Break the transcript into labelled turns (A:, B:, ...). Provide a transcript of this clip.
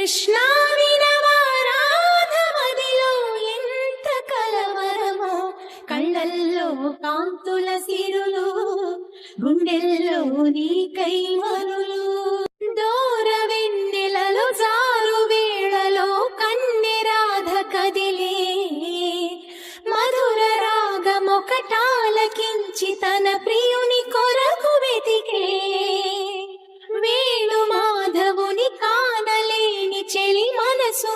A: కృష్ణ వినవారాధమదిలో ఎంత కలవరమో, కళ్ళల్లో కాంతుల సిరులు, గుండెల్లో నీకై మరులు. దూర వెన్నెలలో జారు వేళలో కన్నెరాధ కదిలే, మధుర రాగమొకటాలకించి తన ప్రియుని కొరకు వెతికే. వేణు మాధవుని కానలేని చెలి మనసు